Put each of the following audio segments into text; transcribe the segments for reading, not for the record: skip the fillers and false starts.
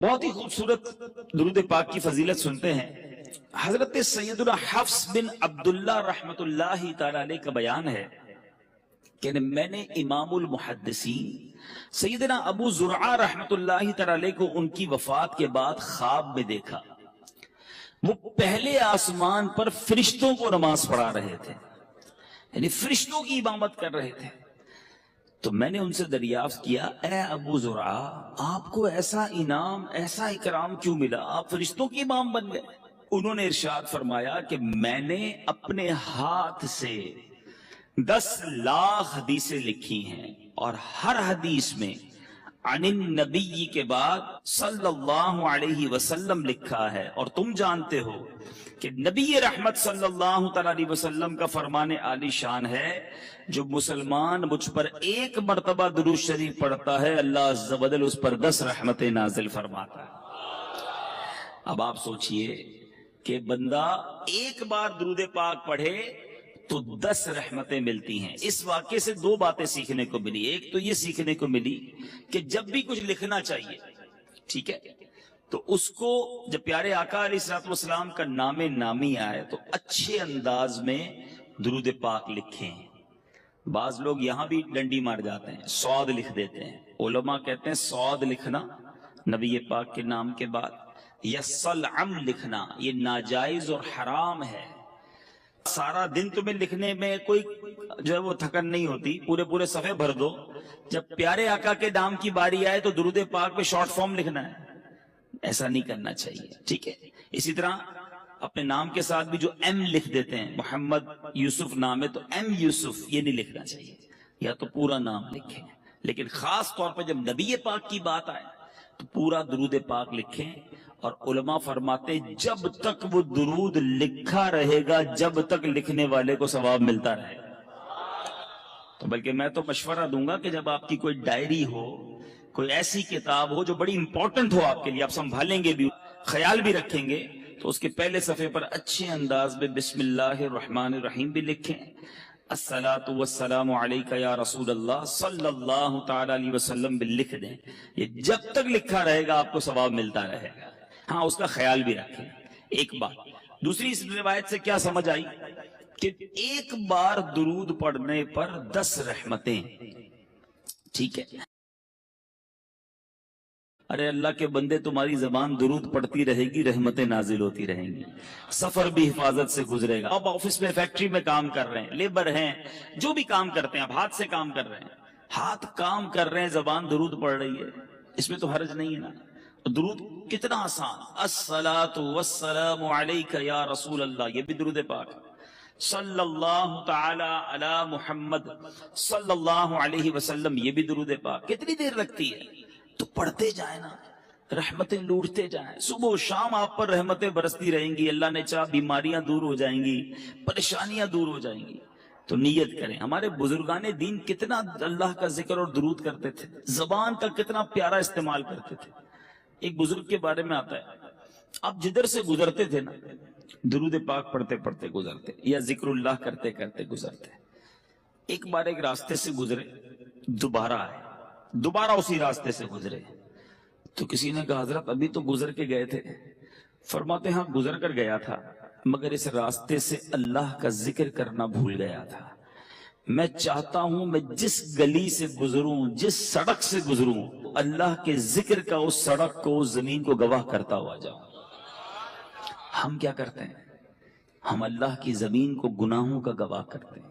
بہت ہی خوبصورت درود پاک کی فضیلت سنتے ہیں۔ حضرت سیدنا حفص بن عبداللہ رحمت اللہ تعالی علیہ کا بیان ہے کہ میں نے امام المحدثین سیدنا ابو زرعہ رحمت اللہ تعالی علیہ کو ان کی وفات کے بعد خواب میں دیکھا۔ وہ پہلے آسمان پر فرشتوں کو نماز پڑھا رہے تھے، یعنی فرشتوں کی امامت کر رہے تھے۔ تو میں نے ان سے دریافت کیا، اے ابو زرعہ، آپ کو ایسا انعام، ایسا اکرام کیوں ملا؟ آپ فرشتوں کی امام بن گئے۔ انہوں نے ارشاد فرمایا کہ میں نے اپنے ہاتھ سے 10 لاکھ حدیثیں لکھی ہیں، اور ہر حدیث میں عن النبی کے بعد صلی اللہ علیہ وسلم لکھا ہے، اور تم جانتے ہو کہ نبی رحمت صلی اللہ علیہ وسلم کا فرمان عالی شان ہے، جو مسلمان مجھ پر ایک مرتبہ درود شریف پڑھتا ہے، اللہ عز و جل اس پر 10 رحمتیں نازل فرماتا ہے۔ اب آپ سوچئے کہ بندہ ایک بار درود پاک پڑھے تو 10 رحمتیں ملتی ہیں۔ اس واقعے سے 2 باتیں سیکھنے کو ملی۔ ایک تو یہ سیکھنے کو ملی کہ جب بھی کچھ لکھنا چاہیے، ٹھیک ہے، تو اس کو جب پیارے آقا علیہ الصلوۃ والسلام کا نام نامی آئے تو اچھے انداز میں درود پاک لکھیں۔ بعض لوگ یہاں بھی ڈنڈی مار جاتے ہیں، صاد لکھ دیتے ہیں۔ علماء کہتے ہیں صاد لکھنا نبی پاک کے نام کے بعد، یا صلعم لکھنا، یہ ناجائز اور حرام ہے۔ سارا دن تمہیں لکھنے میں کوئی جو ہے وہ تھکن نہیں ہوتی، پورے صفحے بھر دو۔ جب پیارے آقا کے نام کی باری آئے تو درود پاک پہ شارٹ فارم لکھنا ہے، ایسا نہیں کرنا چاہیے، ٹھیک ہے۔ اسی طرح اپنے نام کے ساتھ بھی جو ایم لکھ دیتے ہیں، محمد یوسف نام ہے تو ایم یوسف، یہ نہیں لکھنا چاہیے، یا تو پورا نام لکھیں۔ لیکن خاص طور پر جب نبی پاک کی بات آئے تو پورا درود پاک لکھیں۔ اور علماء فرماتے جب تک وہ درود لکھا رہے گا، جب تک لکھنے والے کو ثواب ملتا رہے گا۔ تو بلکہ میں تو مشورہ دوں گا کہ جب آپ کی کوئی ڈائری ہو، کوئی ایسی کتاب ہو جو بڑی امپورٹنٹ ہو آپ کے لیے، آپ سنبھالیں گے بھی، خیال بھی رکھیں گے، تو اس کے پہلے صفحے پر اچھے انداز میں بسم اللہ الرحمن الرحیم بھی لکھیں، الصلاۃ والسلام علیک یا رسول اللہ صلی اللہ تعالی علیہ وسلم بھی لکھ دیں۔ یہ جب تک لکھا رہے گا آپ کو ثواب ملتا رہے گا۔ ہاں، اس کا خیال بھی رکھیں۔ ایک بات دوسری، اس روایت سے کیا سمجھ آئی کہ ایک بار درود پڑھنے پر 10 رحمتیں، ٹھیک ہے۔ ارے اللہ کے بندے، تمہاری زبان درود پڑھتی رہے گی، رحمتیں نازل ہوتی رہیں گی، سفر بھی حفاظت سے گزرے گا۔ اب آفس میں، فیکٹری میں کام کر رہے ہیں، لیبر ہیں، جو بھی کام کرتے ہیں، اب ہاتھ سے کام کر رہے ہیں، ہاتھ کام کر رہے ہیں، زبان درود پڑھ رہی ہے، اس میں تو حرج نہیں ہے نا۔ درود کتنا آسان، الصلاۃ والسلام علیک یا رسول اللہ، یہ بھی درود پاک، صلی اللہ تعالی علی محمد صلی اللہ علیہ وسلم، یہ بھی درود پاک۔ کتنی دیر لگتی ہے؟ تو پڑھتے جائیں نا، رحمتیں لوٹتے جائیں، صبح و شام آپ پر رحمتیں برستی رہیں گی، اللہ نے چاہا بیماریاں دور ہو جائیں گی، پریشانیاں دور ہو جائیں گی۔ تو نیت کریں۔ ہمارے بزرگان دین کتنا اللہ کا ذکر اور درود کرتے تھے، زبان کا کتنا پیارا استعمال کرتے تھے۔ ایک بزرگ کے بارے میں آتا ہے، آپ جدھر سے گزرتے تھے نا، درود پاک پڑھتے پڑھتے گزرتے، یا ذکر اللہ کرتے کرتے گزرتے۔ ایک بار ایک راستے سے گزرے، دوبارہ آئے، دوبارہ اسی راستے سے گزرے، تو کسی نے کہا حضرت ابھی تو گزر کے گئے تھے۔ فرماتے ہاں گزر کر گیا تھا، مگر اس راستے سے اللہ کا ذکر کرنا بھول گیا تھا۔ میں چاہتا ہوں میں جس گلی سے گزروں، جس سڑک سے گزروں، اللہ کے ذکر کا اس سڑک کو، اس زمین کو گواہ کرتا ہوا جاؤں۔ ہم کیا کرتے ہیں؟ ہم اللہ کی زمین کو گناہوں کا گواہ کرتے ہیں۔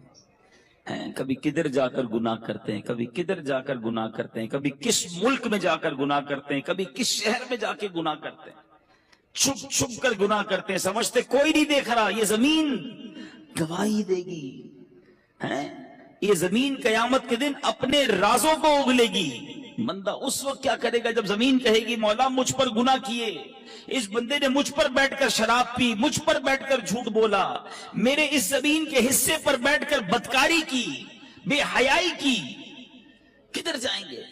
کبھی کدھر جا کر گناہ کرتے ہیں، کبھی کدھر جا کر گناہ کرتے ہیں، کبھی کس ملک میں جا کر گناہ کرتے ہیں، کبھی کس شہر میں جا کے گناہ کرتے ہیں، چھپ چھپ کر گناہ کرتے ہیں، سمجھتے کوئی نہیں دیکھ رہا، یہ زمین گواہی دے گی، یہ زمین قیامت کے دن اپنے رازوں کو اگلے گی۔ بندہ اس وقت کیا کرے گا جب زمین کہے گی مولا مجھ پر گناہ کیے، اس بندے نے مجھ پر بیٹھ کر شراب پی، مجھ پر بیٹھ کر جھوٹ بولا، میرے اس زمین کے حصے پر بیٹھ کر بدکاری کی، بے حیائی کی، کدھر جائیں گے؟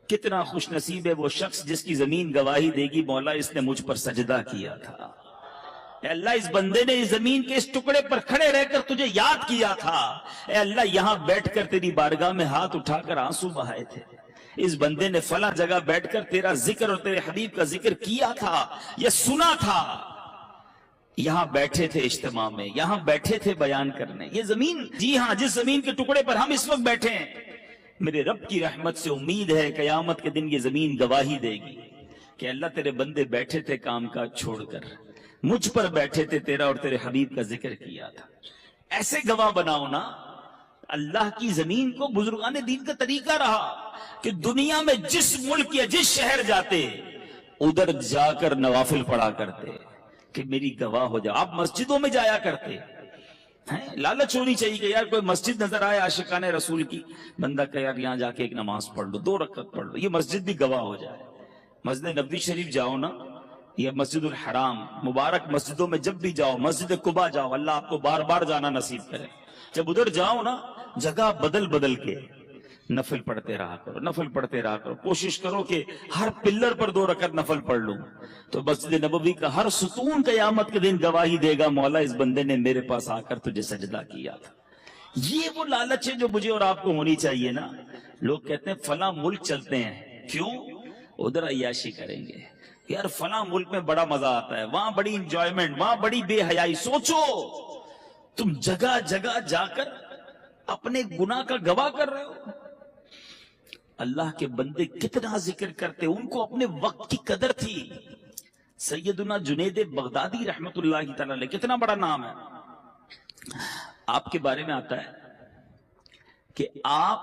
کتنا خوش نصیب ہے وہ شخص جس کی زمین گواہی دے گی مولا اس نے مجھ پر سجدہ کیا تھا، اے اللہ اس بندے نے اس زمین کے اس ٹکڑے پر کھڑے رہ کر تجھے یاد کیا تھا، اے اللہ یہاں بیٹھ کر تیری بارگاہ میں ہاتھ اٹھا کر آنسو بہائے تھے، اس بندے نے فلاں جگہ بیٹھ کر تیرا ذکر اور تیرے حبیب کا ذکر کیا تھا یا سنا تھا، یہاں بیٹھے تھے اجتماع میں، یہاں بیٹھے تھے بیان کرنے. یہ زمین، جی ہاں، جس زمین کے ٹکڑے پر ہم اس وقت بیٹھے ہیں، میرے رب کی رحمت سے امید ہے قیامت کے دن یہ زمین گواہی دے گی کہ اللہ تیرے بندے بیٹھے تھے کام کاج چھوڑ کر، مجھ پر بیٹھے تھے، تیرا اور تیرے حبیب کا ذکر کیا تھا. ایسے گواہ بناؤ نا. اللہ کی زمین کو بزرگان دین کا طریقہ رہا کہ دنیا میں جس ملک یا جس شہر جاتے ادھر جا کر نوافل پڑھا کرتے کہ میری گواہ ہو جاؤ. آپ مسجدوں میں جایا کرتے ہیں، لالچ ہونی چاہیے کہ یار کوئی مسجد نظر آئے عاشقان رسول کی، بندہ کہ یار یہاں جا کے ایک نماز پڑھ لو، 2 رکعت پڑھ لو، یہ مسجد بھی گواہ ہو جائے. مسجد نبوی شریف جاؤ نا، یہ مسجد الحرام مبارک مسجدوں میں جب بھی جاؤ، مسجد قباء جاؤ، اللہ آپ کو بار بار جانا نصیب کرے. جب ادھر جاؤ نا، جگہ بدل بدل کے نفل پڑھتے رہا کرو، نفل پڑھتے رہا کرو. کوشش کرو کہ ہر پلر پر 2 رکعت نفل پڑھ لوں تو مسجد نبوی کا ہر ستون قیامت کے دن گواہی دے گا، مولا اس بندے نے میرے پاس آ کر تجھے سجدہ کیا تھا. یہ وہ لالچ ہے جو مجھے اور آپ کو ہونی چاہیے نا. لوگ کہتے ہیں فلاں ملک چلتے ہیں، کیوں؟ ادھر عیاشی کریں گے. یار فلاں ملک میں بڑا مزہ آتا ہے، وہاں بڑی انجوائمنٹ، وہاں بڑی بے حیائی. سوچو تم جگہ جگہ جا کر اپنے گناہ کا گواہ کر رہے ہو. اللہ کے بندے کتنا ذکر کرتے، ان کو اپنے وقت کی قدر تھی. سیدنا جنید بغدادی رحمت اللہ تعالی علیہ، کتنا بڑا نام ہے. آپ کے بارے میں آتا ہے کہ آپ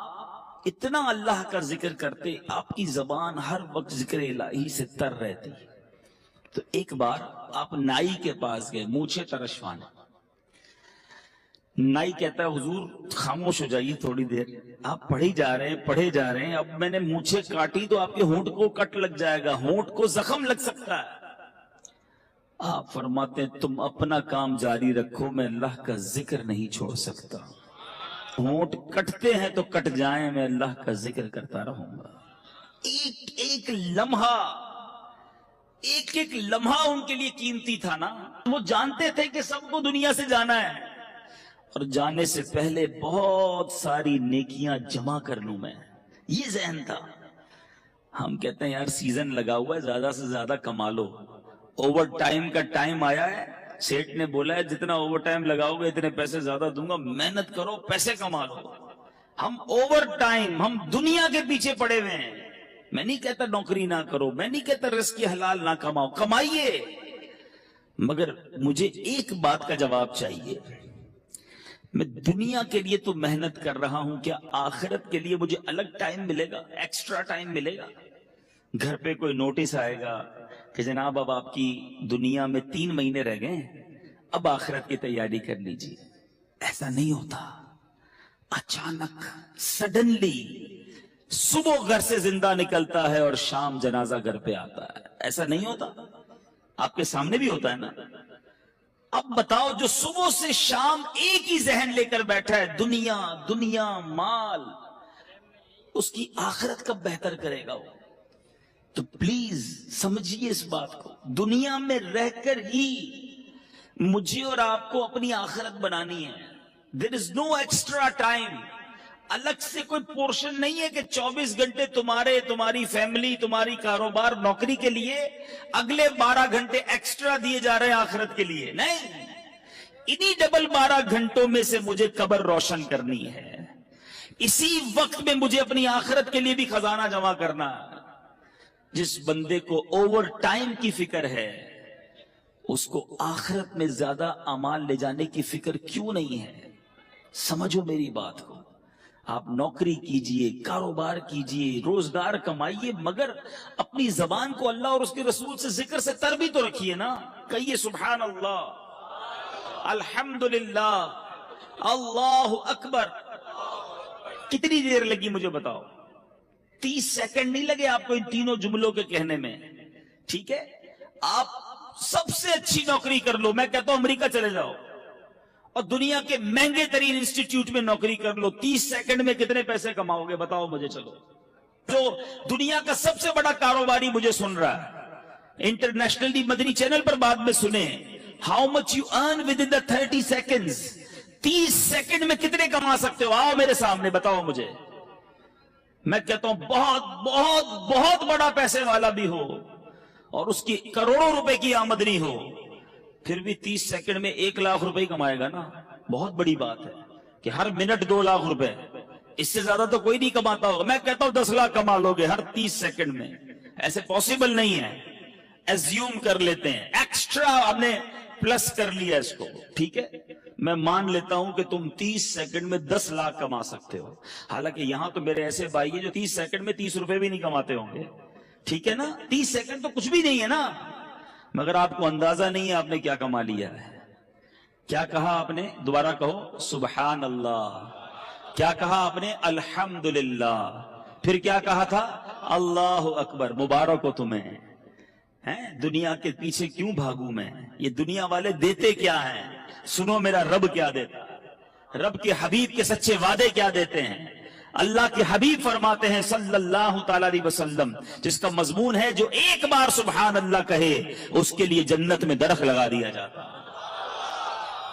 اتنا اللہ کا ذکر کرتے، آپ کی زبان ہر وقت ذکر الہی سے تر رہتی. تو ایک بار آپ نائی کے پاس گئے، مونچھیں ترشوانے. نائی کہتا ہے حضور خاموش ہو جائیے تھوڑی دیر، آپ پڑھے جا رہے ہیں، اب میں نے مونچھیں کاٹی تو آپ کے ہونٹ کو کٹ لگ جائے گا، ہونٹ کو زخم لگ سکتا ہے. آپ فرماتے ہیں تم اپنا کام جاری رکھو، میں اللہ کا ذکر نہیں چھوڑ سکتا. ہونٹ کٹتے ہیں تو کٹ جائیں، میں اللہ کا ذکر کرتا رہوں گا. ایک ایک لمحہ ان کے لیے قیمتی تھا نا. وہ جانتے تھے کہ سب کو دنیا سے جانا ہے، اور جانے سے پہلے بہت ساری نیکیاں جمع کر لوں میں، یہ ذہن تھا. ہم کہتے ہیں یار سیزن لگا ہوا ہے، زیادہ سے زیادہ کما لو، اوور ٹائم کا ٹائم آیا ہے، سیٹ نے بولا ہے جتنا اوور ٹائم لگاؤ گے اتنے پیسے زیادہ دوں گا، محنت کرو پیسے کما لو. ہم اوور ٹائم، ہم دنیا کے پیچھے پڑے ہوئے ہیں. میں نہیں کہتا نوکری نہ کرو، میں نہیں کہتا رزق حلال نہ کماؤ، کمائیے، مگر مجھے ایک بات کا جواب چاہیے. میں دنیا کے لیے تو محنت کر رہا ہوں، کیا آخرت کے لیے مجھے الگ ٹائم ملے گا، ایکسٹرا ٹائم ملے گا؟ گھر پہ کوئی نوٹس آئے گا کہ جناب اب آپ کی دنیا میں 3 مہینے رہ گئے، اب آخرت کی تیاری کر لیجیے. ایسا نہیں ہوتا. اچانک سڈنلی صبح گھر سے زندہ نکلتا ہے اور شام جنازہ گھر پہ آتا ہے. ایسا نہیں ہوتا، آپ کے سامنے بھی ہوتا ہے نا. اب بتاؤ جو صبح سے شام ایک ہی ذہن لے کر بیٹھا ہے، دنیا دنیا مال، اس کی آخرت کب بہتر کرے گا وہ؟ تو پلیز سمجھیے اس بات کو، دنیا میں رہ کر ہی مجھے اور آپ کو اپنی آخرت بنانی ہے. There is no extra time. الگ سے کوئی پورشن نہیں ہے کہ 24 گھنٹے تمہاری فیملی، تمہاری کاروبار، نوکری کے لیے، اگلے 12 گھنٹے ایکسٹرا دیے جا رہے ہیں آخرت کے لیے. نہیں، انہی ڈبل 12 گھنٹوں میں سے مجھے قبر روشن کرنی ہے. اسی وقت میں مجھے اپنی آخرت کے لیے بھی خزانہ جمع کرنا ہے. جس بندے کو اوور ٹائم کی فکر ہے، اس کو آخرت میں زیادہ اعمال لے جانے کی فکر کیوں نہیں ہے؟ سمجھو میری بات کو. آپ نوکری کیجئے، کاروبار کیجئے، روزگار کمائیے، مگر اپنی زبان کو اللہ اور اس کے رسول سے ذکر سے تر بھی تو رکھیے نا. کہیے سبحان اللہ، الحمدللہ، اللہ اکبر. کتنی دیر لگی مجھے بتاؤ؟ 30 سیکنڈ نہیں لگے آپ کو ان تینوں جملوں کے کہنے میں. ٹھیک ہے، آپ سب سے اچھی نوکری کر لو، میں کہتا ہوں امریکہ چلے جاؤ اور دنیا کے مہنگے ترین انسٹیٹیوٹ میں نوکری کر لو، 30 سیکنڈ میں کتنے پیسے کماؤ گے بتاؤ مجھے. چلو، جو دنیا کا سب سے بڑا کاروباری مجھے سن رہا ہے، انٹرنیشنلی مدنی چینل پر بعد میں سنیں، how much you earn with in the 30 seconds. 30 second میں کتنے کما سکتے ہو؟ آؤ میرے سامنے بتاؤ مجھے. میں کہتا ہوں بہت بہت بہت بڑا پیسے والا بھی ہو اور اس کی کروڑوں روپے کی آمدنی ہو، پھر بھی 30 سیکنڈ میں 1 لاکھ روپے کمائے گا نا. بہت بڑی بات ہے کہ ہر منٹ 2 لاکھ روپے، اس سے زیادہ تو کوئی نہیں کماتا ہوگا. میں کہتا ہوں 10 لاکھ کما لو گے ہر 30 سیکنڈ میں. ایسے پاسبل نہیں ہے، ایزیوم کر لیتے ہیں، ایکسٹرا ہم نے پلس کر لیا اس کو. ٹھیک ہے، میں مان لیتا ہوں کہ تم 30 سیکنڈ میں 10 لاکھ کما سکتے ہو. حالانکہ یہاں تو میرے ایسے بھائی ہیں جو 30 سیکنڈ میں 30 روپے بھی نہیں کماتے ہوں گے. ٹھیک ہے نا، 30 سیکنڈ تو کچھ بھی نہیں ہے نا. مگر آپ کو اندازہ نہیں ہے آپ نے کیا کما لیا ہے. کیا کہا آپ نے؟ دوبارہ کہو سبحان اللہ. کیا کہا آپ نے؟ الحمدللہ. پھر کیا کہا تھا؟ اللہ اکبر. مبارک ہو تمہیں. دنیا کے پیچھے کیوں بھاگوں میں؟ یہ دنیا والے دیتے کیا ہیں؟ سنو میرا رب کیا دیتا ہے. رب کے حبیب کے سچے وعدے کیا دیتے ہیں. اللہ کے حبیب فرماتے ہیں صلی اللہ تعالی علیہ وسلم، جس کا مضمون ہے جو ایک بار سبحان اللہ کہے اس کے لیے جنت میں درخت لگا دیا جاتا.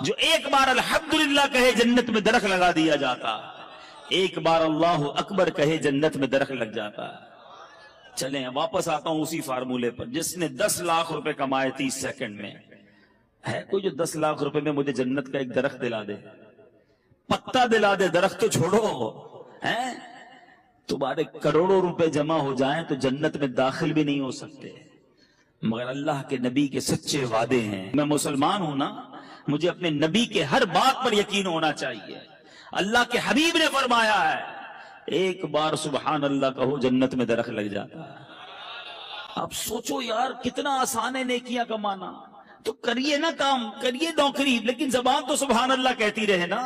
جو ایک بار الحمدللہ کہے جنت میں درخت لگا دیا جاتا. ایک بار اللہ اکبر کہے جنت میں درخت لگ جاتا. چلیں واپس آتا ہوں اسی فارمولے پر. جس نے 10 لاکھ روپے کمائے 30 سیکنڈ میں، ہے کوئی جو 10 لاکھ روپے میں مجھے جنت کا ایک درخت دلا دے؟ پتا دلا دے، درخت تو چھوڑو. تمہارے کروڑوں روپے جمع ہو جائیں تو جنت میں داخل بھی نہیں ہو سکتے. مگر اللہ کے نبی کے سچے وعدے ہیں. میں مسلمان ہوں نا، مجھے اپنے نبی کے ہر بات پر یقین ہونا چاہیے. اللہ کے حبیب نے فرمایا ہے ایک بار سبحان اللہ کہو جنت میں درخت لگ جاتا ہے. اب سوچو یار کتنا آسان ہے نیکیاں کمانا. تو کریے نا کام، کریے نوکری، لیکن زبان تو سبحان اللہ کہتی رہے نا.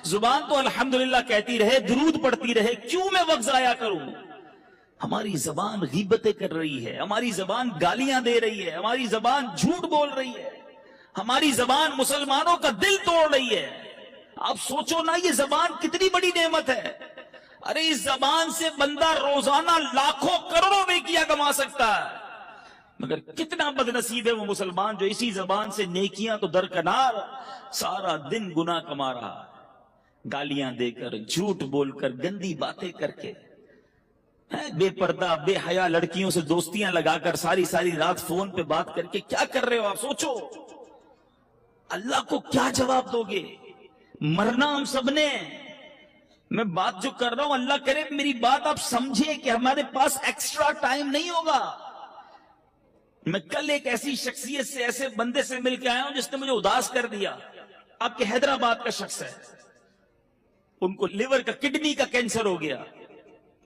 زبان تو الحمدللہ کہتی رہے، درود پڑھتی رہے. کیوں میں وقت ضائع کروں؟ ہماری زبان غیبتیں کر رہی ہے، ہماری زبان گالیاں دے رہی ہے، ہماری زبان جھوٹ بول رہی ہے، ہماری زبان مسلمانوں کا دل توڑ رہی ہے. آپ سوچو نا یہ زبان کتنی بڑی نعمت ہے. ارے اس زبان سے بندہ روزانہ لاکھوں کروڑوں میں کیا کما سکتا ہے. مگر کتنا بد نصیب ہے وہ مسلمان جو اسی زبان سے نیکیاں تو درکنار سارا دن گناہ کما رہا ہے. گالیاں دے کر، جھوٹ بول کر، گندی باتیں کر کے، بے پردہ بے حیا لڑکیوں سے دوستیاں لگا کر ساری ساری رات فون پہ بات کر کے کیا کر رہے ہو آپ؟ سوچو اللہ کو کیا جواب دو گے؟ مرنا ہم سب نے. میں بات جو کر رہا ہوں اللہ کرے میری بات آپ سمجھے کہ ہمارے پاس ایکسٹرا ٹائم نہیں ہوگا. میں کل ایک ایسی شخصیت سے، ایسے بندے سے مل کے آیا ہوں جس نے مجھے اداس کر دیا. آپ کے حیدرآباد کا شخص ہے، ان کو لیور کا کڈنی کا کینسر ہو گیا.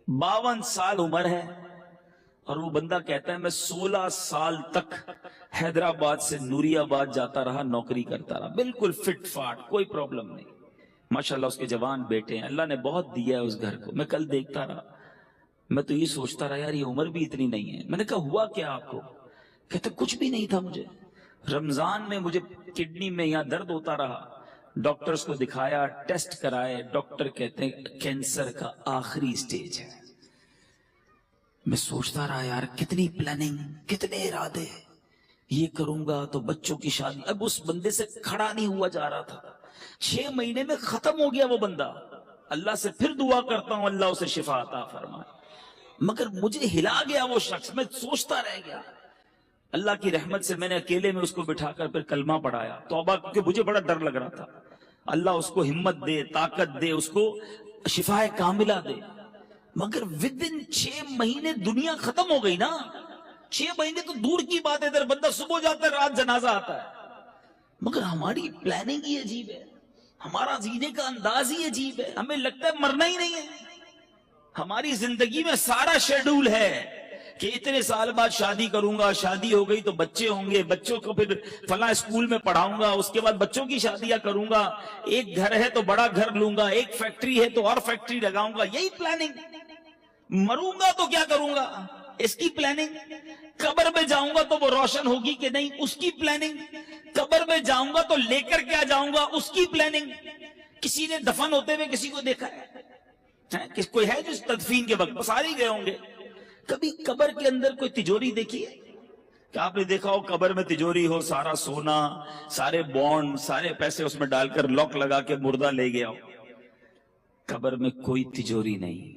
52 سال عمر ہے اور وہ بندہ کہتا ہے میں 16 سال تک حیدرآباد سے نوری آباد جاتا رہا، نوکری کرتا رہا، بالکل فٹ فاٹ، کوئی پرابلم نہیں. ماشاءاللہ اس کے جوان بیٹے ہیں، اللہ نے بہت دیا ہے اس گھر کو. میں کل دیکھتا رہا، میں تو یہ سوچتا رہا یار یہ عمر بھی اتنی نہیں ہے. میں نے کہا ہوا کیا آپ کو؟ کہتے کچھ بھی نہیں تھا مجھے. رمضان میں مجھے کڈنی میں یہاں درد ہوتا رہا، ڈاکٹرز کو دکھایا، ٹیسٹ کرائے، ڈاکٹر کہتے ہیں کینسر کا آخری سٹیج ہے. میں سوچتا رہا یار کتنی پلاننگ، کتنے ارادے، یہ کروں گا تو بچوں کی شادی. اب اس بندے سے کھڑا نہیں ہوا جا رہا تھا. 6 مہینے میں ختم ہو گیا وہ بندہ. اللہ سے پھر دعا کرتا ہوں اللہ اسے شفا عطا فرمائے. مگر مجھے ہلا گیا وہ شخص. میں سوچتا رہ گیا. اللہ کی رحمت سے میں نے اکیلے میں اس کو بٹھا کر پھر کلمہ پڑھایا، توبہ، کیونکہ مجھے بڑا ڈر لگ رہا تھا. اللہ اس کو ہمت دے، طاقت دے، اس کو شفا کاملہ دے. مگر ودن 6 مہینے دنیا ختم ہو گئی نا. 6 مہینے تو دور کی بات ہے، ادھر بندہ صبح جاتا ہے رات جنازہ آتا ہے. مگر ہماری پلاننگ ہی عجیب ہے، ہمارا جینے کا انداز ہی عجیب ہے. ہمیں لگتا ہے مرنا ہی نہیں ہے. ہماری زندگی میں سارا شیڈول ہے کہ اتنے سال بعد شادی کروں گا، شادی ہو گئی تو بچے ہوں گے، بچوں کو پھر فلاں اسکول میں پڑھاؤں گا، اس کے بعد بچوں کی شادیاں کروں گا، ایک گھر ہے تو بڑا گھر لوں گا، ایک فیکٹری ہے تو اور فیکٹری لگاؤں گا. یہی پلاننگ. مروں گا تو کیا کروں گا، اس کی پلاننگ. قبر میں جاؤں گا تو وہ روشن ہوگی کہ نہیں، اس کی پلاننگ. قبر میں جاؤں گا تو لے کر کیا جاؤں گا، اس کی پلاننگ. کسی نے دفن ہوتے ہوئے کسی کو دیکھا ہے؟ کوئی ہے جو تدفین کے وقت سارے گئے ہوں گے. کبھی قبر کے اندر کوئی تجوری دیکھی ہے کہ آپ نے دیکھا ہو قبر میں تجوری ہو، سارا سونا، سارے بانڈ، سارے پیسے اس میں ڈال کر لاک لگا کے مردہ لے گیا ہو؟ قبر میں کوئی تجوری نہیں.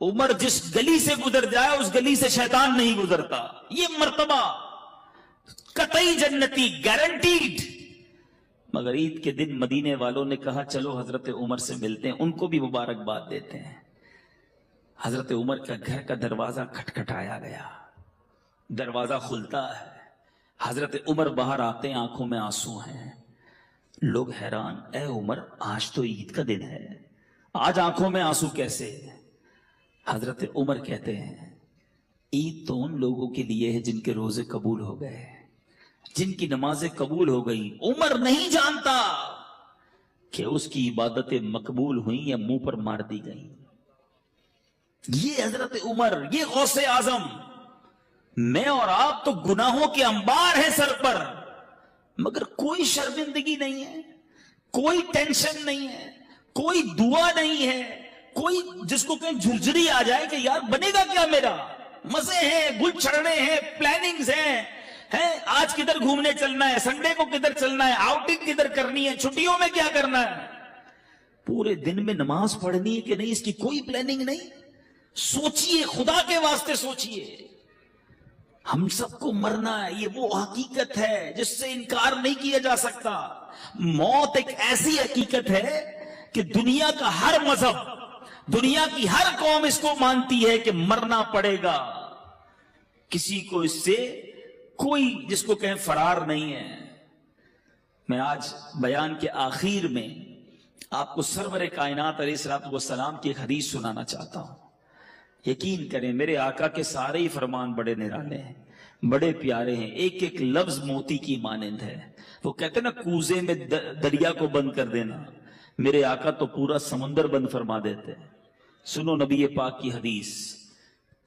عمر جس گلی سے گزر جائے اس گلی سے شیطان نہیں گزرتا. یہ مرتبہ قطعی جنتی گارنٹیڈ. مگر عید کے دن مدینے والوں نے کہا چلو حضرت عمر سے ملتے ہیں, ان کو بھی مبارکباد دیتے ہیں. حضرت عمر کا گھر کا دروازہ کھٹکھٹایا گیا, دروازہ کھلتا ہے, حضرت عمر باہر آتے ہیں, آنکھوں میں آنسو ہیں. لوگ حیران, اے عمر آج تو عید کا دن ہے, آج آنکھوں میں آنسو کیسے؟ حضرت عمر کہتے ہیں عید تو ان لوگوں کے لیے ہے جن کے روزے قبول ہو گئے, جن کی نمازیں قبول ہو گئی. عمر نہیں جانتا کہ اس کی عبادتیں مقبول ہوئیں یا منہ پر مار دی گئیں. یہ حضرت عمر, یہ غوث اعظم. میں اور آپ تو گناہوں کے انبار ہیں سر پر, مگر کوئی شرمندگی نہیں ہے, کوئی ٹینشن نہیں ہے, کوئی دعا نہیں ہے, کوئی جس کو کہیں جھرجھری آ جائے کہ یار بنے گا کیا میرا. مزے ہیں, گل چھڑنے ہیں, پلاننگز ہیں, آج کدھر گھومنے چلنا ہے, سنڈے کو کدھر چلنا ہے, آؤٹنگ کدھر کرنی ہے, چھٹیوں میں کیا کرنا ہے. پورے دن میں نماز پڑھنی ہے کہ نہیں, اس کی کوئی پلاننگ نہیں. سوچئے, خدا کے واسطے سوچئے. ہم سب کو مرنا ہے, یہ وہ حقیقت ہے جس سے انکار نہیں کیا جا سکتا. موت ایک ایسی حقیقت ہے کہ دنیا کا ہر مذہب, دنیا کی ہر قوم اس کو مانتی ہے کہ مرنا پڑے گا. کسی کو اس سے کوئی جس کو کہیں فرار نہیں ہے. میں آج بیان کے آخر میں آپ کو سرور کائنات علیہ الصلوۃ والسلام کی ایک حدیث سنانا چاہتا ہوں. یقین کریں میرے آقا کے سارے ہی فرمان بڑے نرالے ہیں, بڑے پیارے ہیں, ایک ایک لفظ موتی کی مانند ہے. وہ کہتے ہیں نا کوزے میں دریا کو بند کر دینا, میرے آقا تو پورا سمندر بند فرما دیتے ہیں. سنو نبی پاک کی حدیث,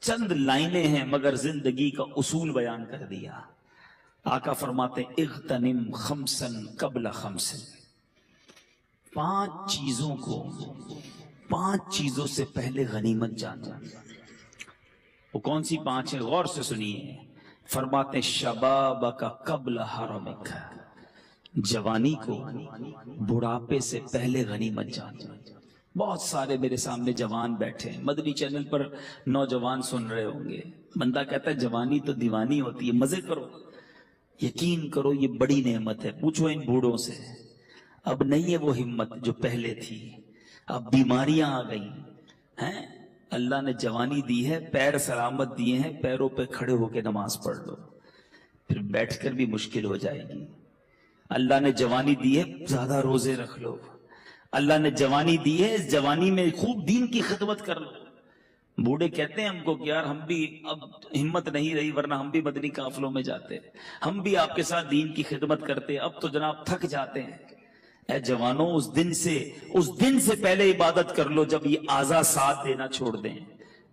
چند لائنیں ہیں مگر زندگی کا اصول بیان کر دیا. آقا فرماتے ہیں اغتنم خمسن قبل خمسن, 5 چیزوں کو 5 چیزوں سے پہلے غنیمت جانا. وہ کون سی 5 ہیں؟ غور سے سنیے. فرماتے ہیں شبابک قبل حرمک, جوانی کو بڑھاپے سے پہلے غنیمت جانا. بہت سارے میرے سامنے جوان بیٹھے ہیں, مدنی چینل پر نوجوان سن رہے ہوں گے. بندہ کہتا ہے جوانی تو دیوانی ہوتی ہے, مزے کرو. یقین کرو یہ بڑی نعمت ہے. پوچھو ان بوڑھوں سے, اب نہیں ہے وہ ہمت جو پہلے تھی. اب بیماریاں آ گئی ہیں. اللہ نے جوانی دی ہے, پیر سلامت دیے ہیں, پیروں پہ کھڑے ہو کے نماز پڑھ لو, پھر بیٹھ کر بھی مشکل ہو جائے گی. اللہ نے جوانی دی ہے, زیادہ روزے رکھ لو. اللہ نے جوانی دی ہے, اس جوانی میں خوب دین کی خدمت کر لو. بوڑھے کہتے ہیں ہم کو کہ یار ہم بھی اب ہمت نہیں رہی, ورنہ ہم بھی مدنی قافلوں میں جاتے, ہم بھی آپ کے ساتھ دین کی خدمت کرتے, اب تو جناب تھک جاتے ہیں. اے جوانوں, اس دن سے پہلے عبادت کر لو جب یہ اعضاء ساتھ دینا چھوڑ دیں.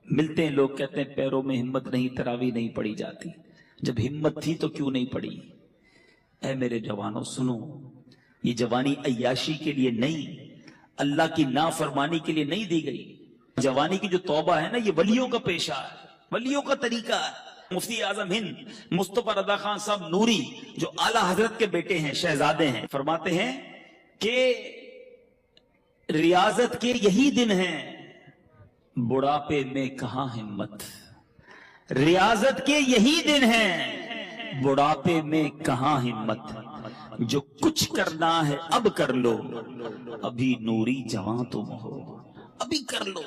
ملتے ہیں لوگ کہتے ہیں پیروں میں ہمت نہیں, تراویح نہیں پڑی جاتی. جب ہمت تھی تو کیوں نہیں پڑی؟ اے میرے جوانوں سنو, یہ جوانی عیاشی کے لیے نہیں, اللہ کی نافرمانی کے لیے نہیں دی گئی. جوانی کی جو توبہ ہے نا, یہ ولیوں کا پیشہ ہے, ولیوں کا طریقہ ہے. مفتی اعظم ہند مصطفیٰ رضا خان صاحب نوری جو اعلیٰ حضرت کے بیٹے ہیں, شہزادے ہیں, فرماتے ہیں کہ ریاضت کے یہی دن ہیں, بڑھاپے میں کہاں ہمت. ریاضت کے یہی دن ہیں, بڑھاپے میں کہاں ہمت. جو کچھ کرنا ہے اب کر لو, ابھی نوری جوان تم ہو, ابھی کر لو.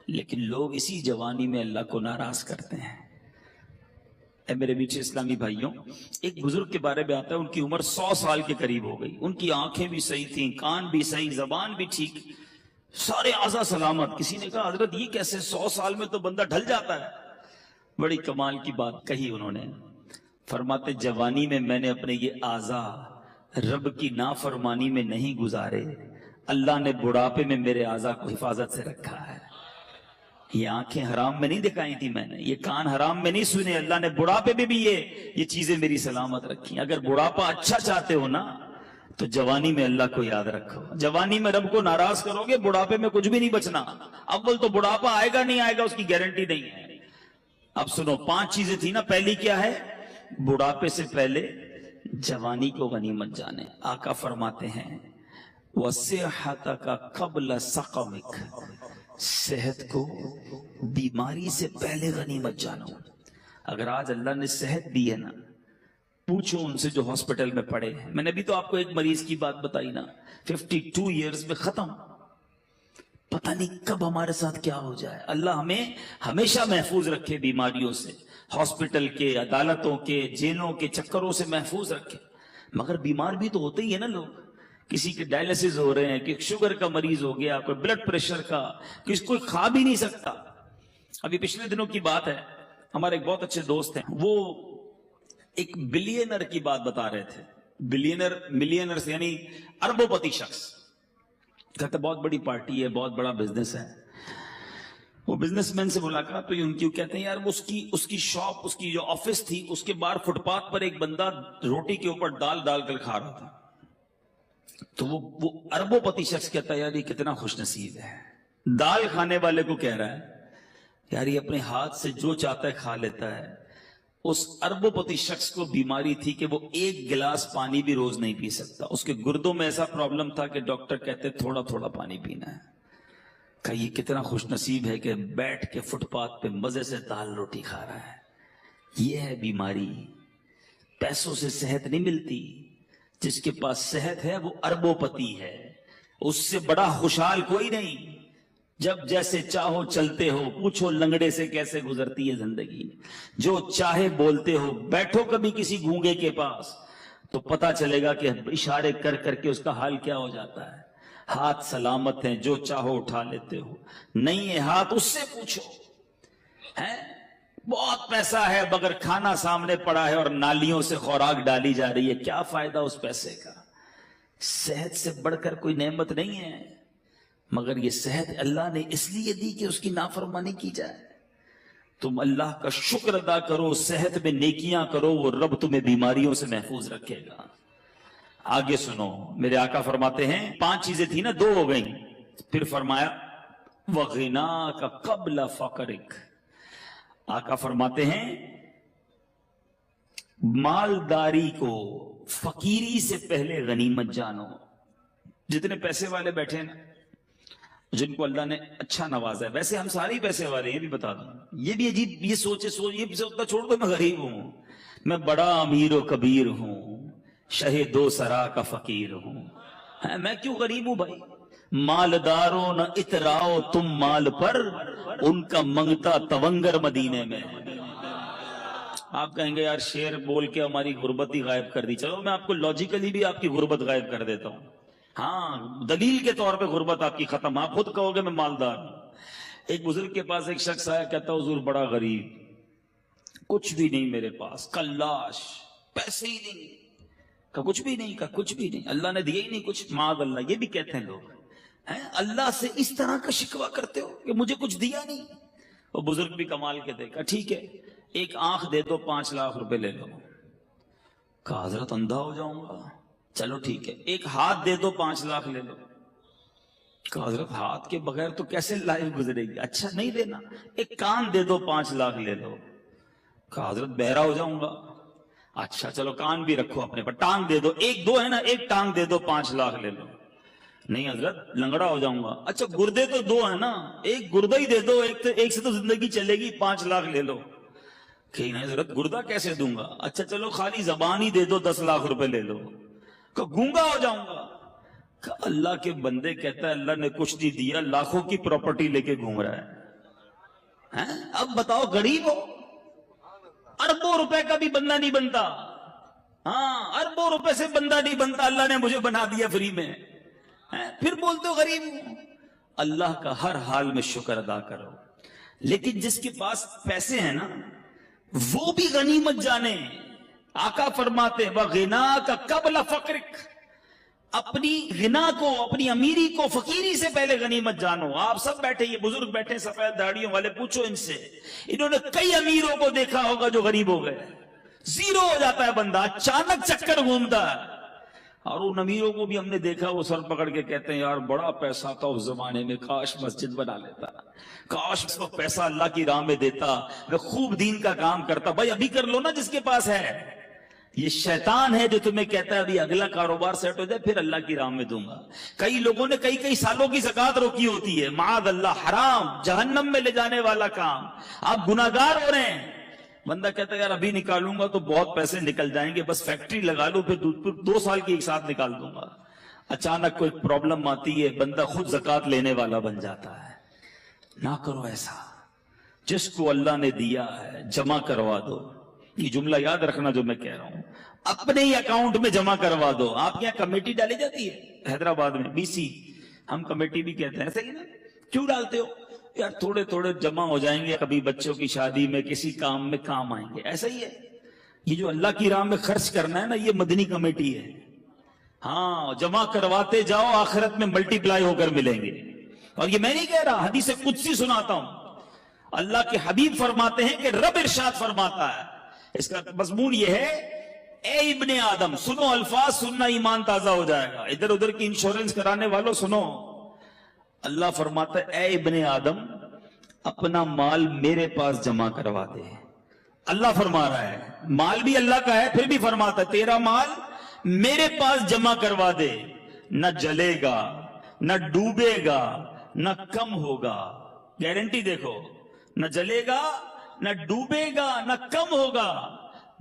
لیکن لوگ اسی جوانی میں اللہ کو ناراض کرتے ہیں. اے میرے میٹھے اسلامی بھائیوں, ایک بزرگ کے بارے میں آتا ہے, ان کی عمر 100 سال کے قریب ہو گئی. ان کی آنکھیں بھی صحیح تھیں, کان بھی صحیح, زبان بھی ٹھیک, سارے اعضاء سلامت. کسی نے کہا حضرت یہ کیسے 100 سال میں تو بندہ ڈھل جاتا ہے. بڑی کمال کی بات کہی انہوں نے. فرماتے جوانی میں نے اپنے یہ اعضاء رب کی نافرمانی میں نہیں گزارے, اللہ نے بڑھاپے میں میرے اعضاء کو حفاظت سے رکھا ہے. یہ آنکھیں حرام میں نہیں دکھائی تھی میں نے, یہ کان حرام میں نہیں سنے, اللہ نے بڑھاپے میں بھی یہ چیزیں میری سلامت رکھی. اگر بڑھاپا اچھا چاہتے ہو نا تو جوانی میں اللہ کو یاد رکھو. جوانی میں رب کو ناراض کرو گے, بڑھاپے میں کچھ بھی نہیں بچنا. اول تو بڑھاپا آئے گا نہیں آئے گا اس کی گارنٹی نہیں ہے. اب سنو, 5 چیزیں تھی نا, پہلی کیا ہے؟ بڑھاپے سے پہلے جوانی کو غنیمت جانے. آقا فرماتے ہیں وَصِحَّتَكَ قَبْلَ سَقَمِكَ, صحت کو بیماری سے پہلے غنیمت جانو. اگر آج اللہ نے صحت دی ہے نا، پوچھو ان سے جو ہاسپٹل میں پڑے ہیں. میں نے بھی تو آپ کو ایک مریض کی بات بتائی نا، 52 ایئرز میں ختم. پتہ نہیں کب ہمارے ساتھ کیا ہو جائے. اللہ ہمیں ہمیشہ محفوظ رکھے بیماریوں سے، ہاسپٹل کے، عدالتوں کے، جیلوں کے چکروں سے محفوظ رکھے. مگر بیمار بھی تو ہوتے ہی ہے نا لوگ. کسی کے ڈائلسس ہو رہے ہیں، کہ شوگر کا مریض ہو گیا، کوئی بلڈ پریشر کا، کسی کوئی کھا بھی نہیں سکتا. ابھی پچھلے دنوں کی بات ہے، ہمارے ایک بہت اچھے دوست ہیں، وہ ایک بلینر کی بات بتا رہے تھے. ملینر سے یعنی اربوں پتی شخص. کہتے بہت بڑی پارٹی ہے، بہت بڑا بزنس ہے. وہ بزنس مین سے ملاقات ہوئی ان کی. کہتے ہیں یار اس کی شاپ، اس کی جو آفس تھی، اس کے باہر فٹ پاتھ پر ایک بندہ روٹی کے اوپر ڈال ڈال کر کھا رہا تھا. تو وہ اربوں پتی شخص کہتا ہے یار یہ کتنا خوش نصیب ہے. دال کھانے والے کو کہہ رہا ہے یار یہ اپنے ہاتھ سے جو چاہتا ہے کھا لیتا ہے. اس اربوں پتی شخص کو بیماری تھی کہ وہ ایک گلاس پانی بھی روز نہیں پی سکتا. اس کے گردوں میں ایسا پرابلم تھا کہ ڈاکٹر کہتے تھوڑا تھوڑا پانی پینا ہے. کہ یہ کتنا خوش نصیب ہے کہ بیٹھ کے فٹ پاتھ پہ مزے سے دال روٹی کھا رہا ہے. یہ ہے بیماری. پیسوں سے صحت نہیں ملتی. جس کے پاس صحت ہے وہ اربوں پتی ہے. اس سے بڑا خوشحال کوئی نہیں. جب جیسے چاہو چلتے ہو، پوچھو لنگڑے سے کیسے گزرتی ہے زندگی. جو چاہے بولتے ہو. بیٹھو کبھی کسی گونگے کے پاس تو پتا چلے گا کہ اشارے کر کر کے اس کا حال کیا ہو جاتا ہے. ہاتھ سلامت ہیں، جو چاہو اٹھا لیتے ہو. نہیں ہے ہاتھ، اس سے پوچھو. ہے بہت پیسہ ہے مگر کھانا سامنے پڑا ہے اور نالیوں سے خوراک ڈالی جا رہی ہے. کیا فائدہ اس پیسے کا؟ صحت سے بڑھ کر کوئی نعمت نہیں ہے. مگر یہ صحت اللہ نے اس لیے دی کہ اس کی نافرمانی کی جائے. تم اللہ کا شکر ادا کرو، صحت میں نیکیاں کرو، وہ رب تمہیں بیماریوں سے محفوظ رکھے گا. آگے سنو، میرے آقا فرماتے ہیں 5 چیزیں تھی نا، 2 ہو گئیں. پھر فرمایا وَغِنَاكَ قَبْلَ فَقْرِكَ. آقا فرماتے ہیں مالداری کو فقیری سے پہلے غنیمت جانو. جتنے پیسے والے بیٹھے ہیں نا، جن کو اللہ نے اچھا نوازا ہے، ویسے ہم سارے ہی پیسے والے ہیں، یہ بھی بتا دوں. یہ بھی عجیب یہ سوچ یہ بھی سوچتا چھوڑ دو میں غریب ہوں، میں بڑا امیر و کبیر ہوں، شہ 2 سرا کا فقیر ہوں. میں کیوں غریب ہوں بھائی؟ مالداروں نہ اتراؤ تم مال پر، ان کا منگتا تونگر مدینے میں. آپ کہیں گے یار شعر بول کے ہماری غربت ہی غائب کر دی. چلو میں آپ کو لاجیکلی بھی آپ کی غربت غائب کر دیتا ہوں. ہاں دلیل کے طور پہ غربت آپ کی ختم. آپ خود کہو گے میں مالدار ہوں. ایک بزرگ کے پاس ایک شخص آیا، کہتا حضور بڑا غریب، کچھ بھی نہیں میرے پاس، کلاش، پیسے ہی نہیں. کہ کچھ بھی نہیں، کہ کچھ بھی نہیں، اللہ نے دیا ہی نہیں کچھ. معاذ اللہ، یہ بھی کہتے ہیں لوگ. اللہ سے اس طرح کا شکوہ کرتے ہو کہ مجھے کچھ دیا نہیں. وہ بزرگ بھی کمال کے دیکھا، ٹھیک ہے ایک آنکھ دے دو 5 لاکھ روپے لے لو. کہا حضرت اندھا ہو جاؤں گا. چلو ٹھیک ہے ایک ہاتھ دے دو 5 لاکھ لے لو. کہا حضرت ہاتھ کے بغیر تو کیسے لائف گزرے گی؟ اچھا نہیں دینا. ایک کان دے دو 5 لاکھ لے لو. کہا حضرت بہرا ہو جاؤں گا. اچھا چلو کان بھی رکھو اپنے پر. ٹانگ دے دو، ایک 2 ہے نا، ایک ٹانگ دے دو 5 لاکھ لے لو. نہیں حضرت لنگڑا ہو جاؤں گا. اچھا گردے تو 2 ہے نا، ایک گردہ ہی دے دو، ایک سے تو زندگی چلے گی، 5 لاکھ لے لو. کہ نہیں حضرت گردہ کیسے دوں گا. اچھا چلو خالی زبان ہی دے دو 10 لاکھ روپے لے لو. کہ گونگا ہو جاؤں گا. کہ اللہ کے بندے کہتا ہے اللہ نے کچھ نہیں دیا، لاکھوں کی پراپرٹی لے کے گھوم رہا ہے. اب بتاؤ غریب ہو، اربوں روپے کا بھی بندہ نہیں بنتا. ہاں اربوں روپے سے بندہ نہیں بنتا، اللہ نے مجھے بنا دیا فری میں. پھر بولتے ہو غریب ہوں. اللہ کا ہر حال میں شکر ادا کرو. لیکن جس کے پاس پیسے ہیں نا وہ بھی غنیمت جانے. آقا فرماتے وَغِنَاكَ قَبْلَ فَقْرِكَ. اپنی غنا کو، اپنی امیری کو فقیری سے پہلے غنیمت جانو. آپ سب بیٹھے، یہ بزرگ بیٹھے سفید داڑھیوں والے، پوچھو ان سے. انہوں نے کئی امیروں کو دیکھا ہوگا جو غریب ہو گئے. زیرو ہو جاتا ہے بندہ، اچانک چکر گھومتا ہے. اور ان امیروں کو بھی ہم نے دیکھا وہ سر پکڑ کے کہتے ہیں یار بڑا پیسہ تھا اس زمانے میں، کاش مسجد بنا لیتا، کاش اس کو پیسہ اللہ کی راہ میں دیتا، میں خوب دین کا کام کرتا. بھائی ابھی کر لو نا جس کے پاس ہے. یہ شیطان ہے جو تمہیں کہتا ہے ابھی اگلا کاروبار سیٹ ہو جائے پھر اللہ کی راہ میں دوں گا. کئی لوگوں نے کئی سالوں کی زکات روکی ہوتی ہے. معاذ اللہ، حرام، جہنم میں لے جانے والا کام. آپ گناہگار ہو رہے ہیں. بندہ کہتا ہے یار ابھی نکالوں گا تو بہت پیسے نکل جائیں گے، بس فیکٹری لگا لو پھر 2 سال کی ایک ساتھ نکال دوں گا. اچانک کوئی پرابلم آتی ہے، بندہ خود زکات لینے والا بن جاتا ہے. نہ کرو ایسا. جس کو اللہ نے دیا ہے جمع کروا دو. یہ جملہ یاد رکھنا جو میں کہہ رہا ہوں، اپنے ہی اکاؤنٹ میں جمع کروا دو. آپ کے یہاں کمیٹی ڈالی جاتی ہے حیدرآباد میں، BC، ہم کمیٹی بھی کہتے ہیں، صحیح نا؟ کیوں ڈالتے ہو؟ یار تھوڑے جمع ہو جائیں گے، کبھی بچوں کی شادی میں کسی کام میں کام آئیں گے. ایسا ہی ہے یہ جو اللہ کی راہ میں خرچ کرنا ہے نا، یہ مدنی کمیٹی ہے. ہاں، جمع کرواتے جاؤ، آخرت میں ملٹی پلائی ہو کر ملیں گے. اور یہ میں نہیں کہہ رہا، حدیث قدسی سناتا ہوں. اللہ کے حبیب فرماتے ہیں کہ رب ارشاد فرماتا ہے، اس کا مضمون یہ ہے، اے ابن آدم، سنو الفاظ، سننا ایمان تازہ ہو جائے گا. ادھر ادھر کی انشورنس کرانے والوں سنو. اللہ فرماتا ہے اے ابن آدم، اپنا مال میرے پاس جمع کروا دے. اللہ فرما رہا ہے، مال بھی اللہ کا ہے، پھر بھی فرماتا ہے تیرا مال میرے پاس جمع کروا دے. نہ جلے گا، نہ ڈوبے گا، نہ کم ہوگا. گارنٹی دیکھو، نہ جلے گا، نہ ڈوبے گا، نہ کم ہوگا،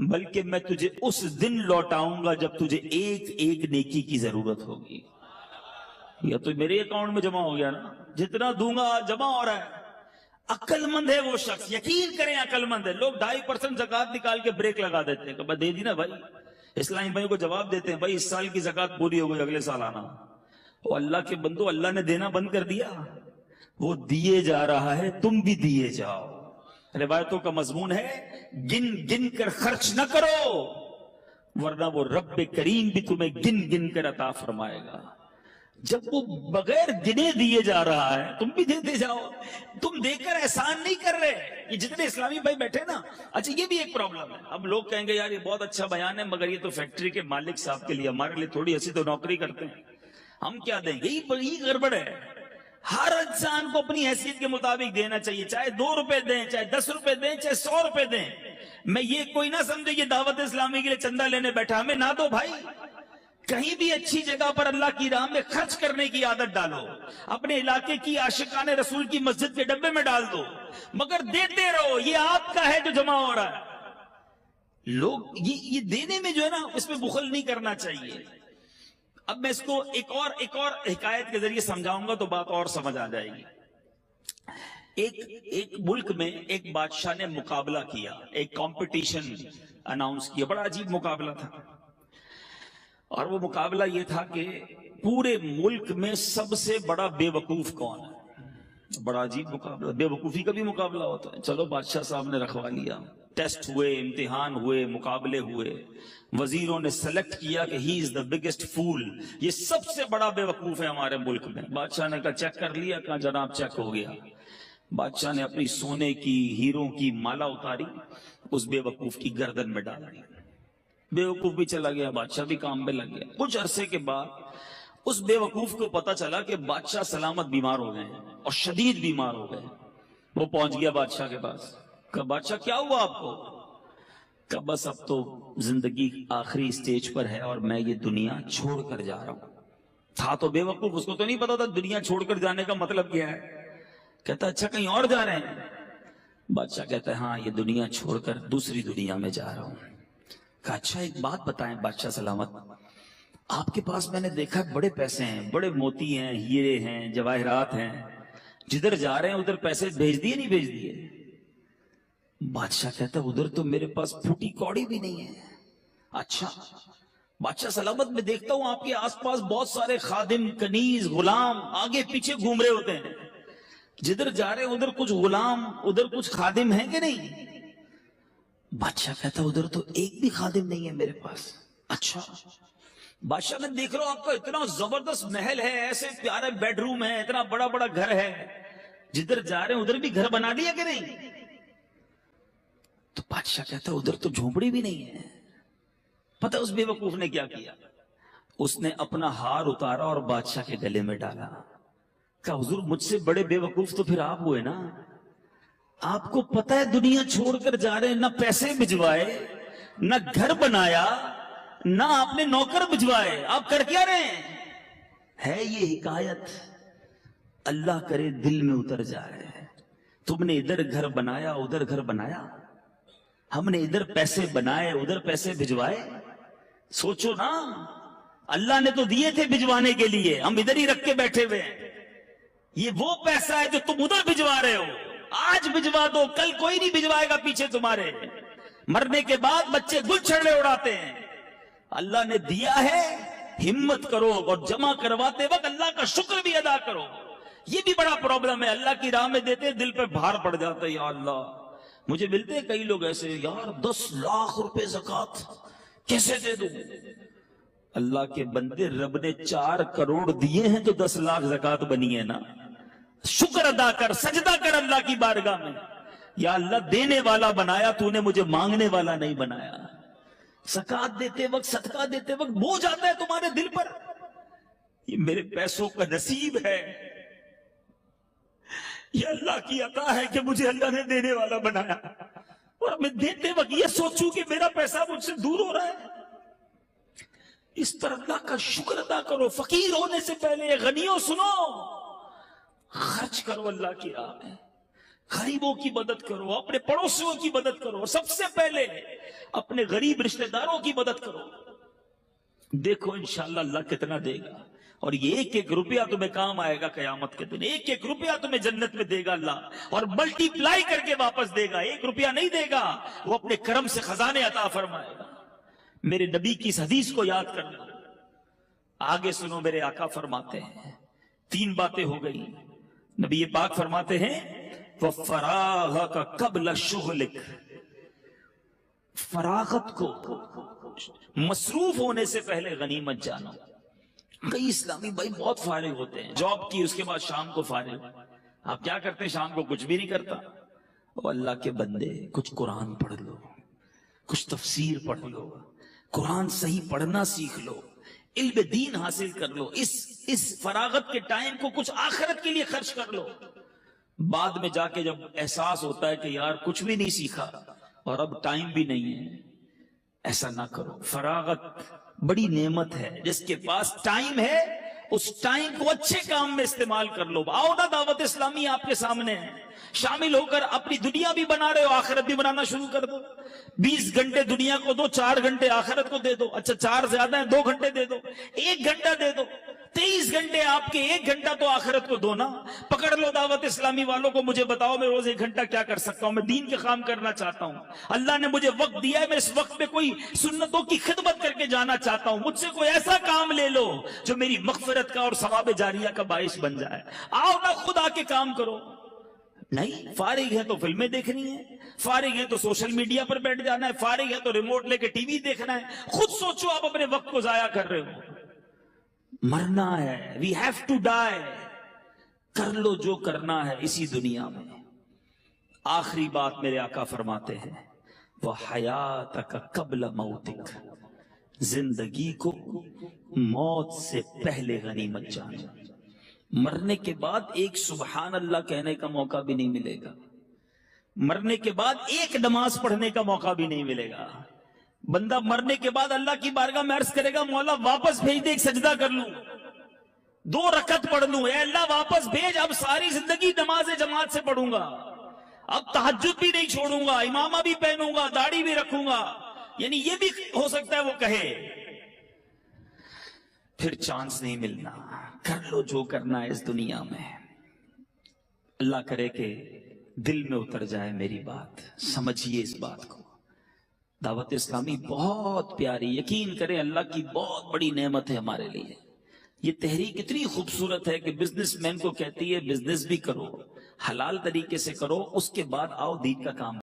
بلکہ میں تجھے اس دن لوٹاؤں گا جب تجھے ایک ایک نیکی کی ضرورت ہوگی. یا تو میرے اکاؤنٹ میں جمع ہو گیا نا، جتنا دوں گا جمع ہو رہا ہے. عقل مند ہے وہ شخص، یقین کریں عقل مند ہے. لوگ 2.5% زکات نکال کے بریک لگا دیتے ہیں کہ دے دی نا بھائی. اسلامی بھائیوں کو جواب دیتے ہیں بھائی اس سال کی زکات پوری ہو گئی، اگلے سال آنا. وہ اللہ کے بندو، اللہ نے دینا بند کر دیا؟ وہ دیے جا رہا ہے، تم بھی دیے جاؤ. روایتوں کا مضمون ہے گن گن کر خرچ نہ کرو، ورنہ وہ رب کریم بھی تمہیں گن گن کر عطا فرمائے گا. جب وہ بغیر گنے دیے جا رہا ہے، تم بھی دیتے جاؤ. تم دے کر احسان نہیں کر رہے. یہ جتنے اسلامی بھائی بیٹھے نا، اچھا یہ بھی ایک پرابلم ہے. اب لوگ کہیں گے یار یہ بہت اچھا بیان ہے، مگر یہ تو فیکٹری کے مالک صاحب کے لیے، ہمارے لیے تھوڑی ایسی تو نوکری کرتے ہیں، ہم کیا دیں گے؟ یہ گڑبڑ ہے. ہر انسان کو اپنی حیثیت کے مطابق دینا چاہیے، چاہے 2 روپے دیں، چاہے 10 روپے دیں، چاہے 100 روپے دیں. میں یہ کوئی نہ سمجھے یہ دعوت اسلامی کے لیے چندہ لینے بیٹھا، ہمیں نہ دو بھائی. کہیں بھی اچھی جگہ پر اللہ کی راہ میں خرچ کرنے کی عادت ڈالو. اپنے علاقے کی عاشقان رسول کی مسجد کے ڈبے میں ڈال دو، مگر دیتے رہو. یہ آپ کا ہے جو جمع ہو رہا ہے. لوگ یہ دینے میں جو ہے نا، اس میں بخل نہیں کرنا چاہیے. اب میں اس کو ایک اور حکایت کے ذریعے سمجھاؤں گا تو بات اور سمجھ آ جائے گی. ایک ملک میں ایک بادشاہ نے مقابلہ کیا، ایک کمپٹیشن اناؤنس کیا. بڑا عجیب مقابلہ تھا، اور وہ مقابلہ یہ تھا کہ پورے ملک میں سب سے بڑا بے وقوف کون ہے. بڑا عجیب مقابلہ، بے وقوفی کا بھی مقابلہ ہوتا ہے. چلو بادشاہ صاحب نے رکھوا لیا، ٹیسٹ ہوئے، امتحان ہوئے، مقابلے ہوئے. وزیروں نے سلیکٹ کیا کہ ہی از دا بگیسٹ فول، یہ سب سے بڑا بے وقوف ہے ہمارے ملک میں. بادشاہ نے کہا چیک کر لیا؟ کہا جناب چیک ہو گیا. بادشاہ نے اپنی سونے کی، ہیروں کی مالا اتاری، اس بے وقوف کی گردن میں ڈال دی. بے وقوف بھی چلا گیا، بادشاہ بھی کام میں لگ گیا. کچھ عرصے کے بعد اس بے وقوف کو پتا چلا کہ بادشاہ سلامت بیمار ہو گئے اور شدید بیمار ہو گئے. وہ پہنچ گیا بادشاہ کے پاس. کہا بادشاہ کیا ہوا آپ کو؟ کہا بس اب تو زندگی آخری سٹیج پر ہے اور میں یہ دنیا چھوڑ کر جا رہا ہوں. تھا تو بے وقوف، اس کو تو نہیں پتا تھا دنیا چھوڑ کر جانے کا مطلب کیا ہے. کہتا اچھا کہیں اور جا رہے ہیں؟ بادشاہ کہتا ہے ہاں، یہ دنیا چھوڑ کر دوسری دنیا میں جا رہا ہوں. کہا اچھا ایک بات بتائیں بادشاہ سلامت، آپ کے پاس میں نے دیکھا بڑے پیسے ہیں، بڑے موتی ہیں، ہیرے ہیں، جواہرات ہیں، جدھر جا رہے ہیں ادھر پیسے بھیج دیے نہیں بھیج دیے؟ بادشاہ کہتا ہے ادھر تو میرے پاس پھوٹی کوڑی بھی نہیں ہے. اچھا بادشاہ سلامت، میں دیکھتا ہوں آپ کے آس پاس بہت سارے خادم، کنیز، غلام آگے پیچھے گھوم رہے ہوتے ہیں. جدھر جا رہے ہیں ادھر کچھ غلام، ادھر کچھ خادم ہیں کہ نہیں؟ بادشاہ کہتا ہے ادھر تو ایک بھی خادم نہیں ہے میرے پاس. اچھا بادشاہ میں دیکھ رہا ہوں آپ کا اتنا زبردست محل ہے، ایسے پیارے بیڈ روم ہے، اتنا بڑا بڑا گھر ہے، جدھر جا رہے ہیں ادھر بھی گھر بنا لیا کہ نہیں؟ تو بادشاہ کہتا ہے ادھر تو جھونپڑی بھی نہیں ہے. پتہ اس بے وقوف نے کیا کیا؟ اس نے اپنا ہار اتارا اور بادشاہ کے گلے میں ڈالا. کہا حضور مجھ سے بڑے بے وقوف تو پھر آپ ہوئے نا. آپ کو پتہ ہے دنیا چھوڑ کر جا رہے ہیں، نہ پیسے بھجوائے، نہ گھر بنایا نہ آپ نے نوکر بھجوائے، آپ کر کیا رہے ہیں؟ ہے یہ حکایت اللہ کرے دل میں اتر جائے۔ تم نے ادھر گھر بنایا ادھر گھر بنایا، ہم نے ادھر پیسے بنائے ادھر پیسے بھجوائے۔ سوچو نا، اللہ نے تو دیے تھے بھجوانے کے لیے، ہم ادھر ہی رکھ کے بیٹھے ہوئے ہیں۔ یہ وہ پیسہ ہے جو تم ادھر بھجوا رہے ہو، آج بھجوا دو، کل کوئی نہیں بھجوائے گا پیچھے تمہارے۔ مرنے کے بعد بچے گل چھڑے اڑاتے ہیں۔ اللہ نے دیا ہے، ہمت کرو اور جمع کرواتے وقت اللہ کا شکر بھی ادا کرو۔ یہ بھی بڑا پرابلم ہے، اللہ کی راہ میں دیتے دل پہ بھار پڑ جاتا ہے، یا اللہ۔ مجھے ملتے ہیں کئی لوگ ایسے، یار 10 لاکھ روپے زکوٰۃ کیسے دے دوں؟ اللہ کے بندے، رب نے 4 کروڑ دیے ہیں تو 10 لاکھ زکوٰۃ بنی ہے نا۔ شکر ادا کر، سجدہ کر اللہ کی بارگاہ میں، یا اللہ دینے والا بنایا تو نے، مجھے مانگنے والا نہیں بنایا۔ زکوٰۃ دیتے وقت، صدقہ دیتے وقت بوجھ آتا ہے تمہارے دل پر، یہ میرے پیسوں کا نصیب ہے، یہ اللہ کی عطا ہے کہ مجھے اللہ نے دینے والا بنایا، اور میں دیتے وقت یہ سوچوں کہ میرا پیسہ مجھ سے دور ہو رہا ہے۔ اس طرح اللہ کا شکر ادا کرو۔ فقیر ہونے سے پہلے غنیوں سنو، خرچ کرو اللہ کی راہ میں، غریبوں کی مدد کرو، اپنے پڑوسیوں کی مدد کرو، اور سب سے پہلے اپنے غریب رشتہ داروں کی مدد کرو۔ دیکھو انشاءاللہ اللہ کتنا دے گا، اور یہ ایک ایک روپیہ تمہیں کام آئے گا قیامت کے دن، ایک ایک روپیہ تمہیں جنت میں دے گا اللہ، اور ملٹی پلائی کر کے واپس دے گا۔ ایک روپیہ نہیں دے گا، وہ اپنے کرم سے خزانے عطا فرمائے گا۔ میرے نبی کی اس حدیث کو یاد کر لو، آگے سنو۔ میرے آقا فرماتے ہیں، 3 باتیں ہو گئی۔ نبی پاک فرماتے ہیں وَفَرَاغَكَ قَبْلَ شُغْلِكَ، فراغت کو، مصروف ہونے سے پہلے غنیمت جانو۔ کئی اسلامی بھائی بہت فارغ ہوتے ہیں، جاب کی اس کے بعد شام کو فارغ۔ آپ کیا کرتے ہیں شام کو؟ کچھ بھی نہیں کرتا۔ او اللہ کے بندے، کچھ قرآن پڑھ لو، کچھ تفسیر پڑھ لو، قرآن صحیح پڑھنا سیکھ لو، علم دین حاصل کر لو۔ اس فراغت کے ٹائم کو کچھ آخرت کے لیے خرچ کر لو۔ بعد میں جا کے جب احساس ہوتا ہے کہ یار کچھ بھی نہیں سیکھا اور اب ٹائم بھی نہیں ہے، ایسا نہ کرو۔ فراغت بڑی نعمت ہے، جس کے پاس ٹائم ہے اس ٹائم کو اچھے کام میں استعمال کر لو۔ آؤ نا، دعوت اسلامی آپ کے سامنے ہے، شامل ہو کر اپنی دنیا بھی بنا رہے ہو، آخرت بھی بنانا شروع کر دو۔ 20 گھنٹے دنیا کو دو، 4 گھنٹے آخرت کو دے دو۔ اچھا 4 زیادہ ہیں، 2 گھنٹے دے دو، 1 گھنٹہ دے دو۔ 23 گھنٹے آپ کے، 1 گھنٹہ تو آخرت کو دو نا۔ پکڑ لو دعوت اسلامی والوں کو، مجھے بتاؤ میں روز 1 گھنٹہ کیا کر سکتا ہوں؟ میں دین کے کام کرنا چاہتا ہوں، اللہ نے مجھے وقت دیا ہے، میں اس وقت میں کوئی سنتوں کی خدمت کر کے جانا چاہتا ہوں۔ مجھ سے کوئی ایسا کام لے لو جو میری مغفرت کا اور ثواب جاریہ کا باعث بن جائے۔ آؤ نا، خود آ کے کام کرو۔ نہیں، فارغ ہے تو فلمیں دیکھنی ہے، فارغ ہے تو سوشل میڈیا پر بیٹھ جانا ہے، فارغ ہے تو ریموٹ لے کے ٹی وی دیکھنا ہے۔ خود سوچو، آپ اپنے وقت کو ضائع کر رہے ہو۔ مرنا ہے، وی ہیو ٹو ڈائی۔ کر لو جو کرنا ہے اسی دنیا میں۔ آخری بات میرے آقا فرماتے ہیں وَحَيَاتَكَ قَبْلَ مَوْتِكَ، زندگی کو موت سے پہلے غنیمت جانو۔ مرنے کے بعد ایک سبحان اللہ کہنے کا موقع بھی نہیں ملے گا، مرنے کے بعد ایک نماز پڑھنے کا موقع بھی نہیں ملے گا۔ بندہ مرنے کے بعد اللہ کی بارگاہ میں عرض کرے گا، مولا واپس بھیج دے، ایک سجدہ کر لوں، 2 رکعت پڑھ لوں، اے اللہ واپس بھیج، اب ساری زندگی نماز جماعت سے پڑھوں گا، اب تہجد بھی نہیں چھوڑوں گا، امامہ بھی پہنوں گا، داڑھی بھی رکھوں گا۔ یعنی یہ بھی ہو سکتا ہے وہ کہے، پھر چانس نہیں ملنا۔ کر لو جو کرنا ہے اس دنیا میں۔ اللہ کرے کہ دل میں اتر جائے میری بات، سمجھیے اس بات کو۔ دعوت اسلامی بہت پیاری، یقین کریں اللہ کی بہت بڑی نعمت ہے ہمارے لیے۔ یہ تحریک اتنی خوبصورت ہے کہ بزنس مین کو کہتی ہے بزنس بھی کرو، حلال طریقے سے کرو، اس کے بعد آؤ دین کا کام